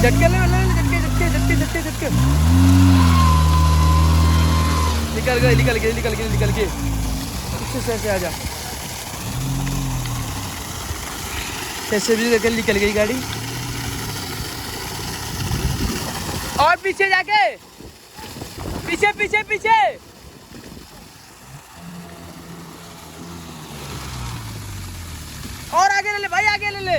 झटके ले झटके झटके झटके झटके झटके। निकल गए निकल गए निकल गए निकल गए। से आ जा। कैसे भी निकल गई गाड़ी। और पीछे जाके पीछे पीछे पीछे। और आगे ले ले भाई आगे ले ले।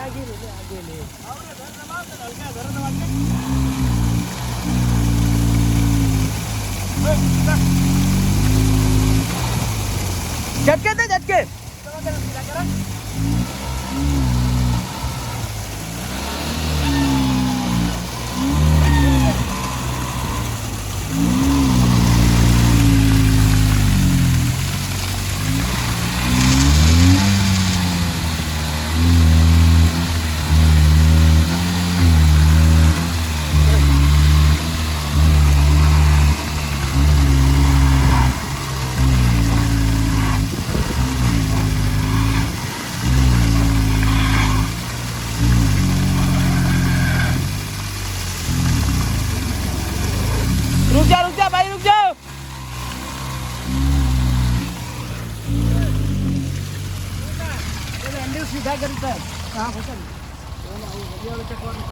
आगे ले ले आगे ले। झटके थे झटके। रुक जा भाई रुक जाओ। सीधा करता है।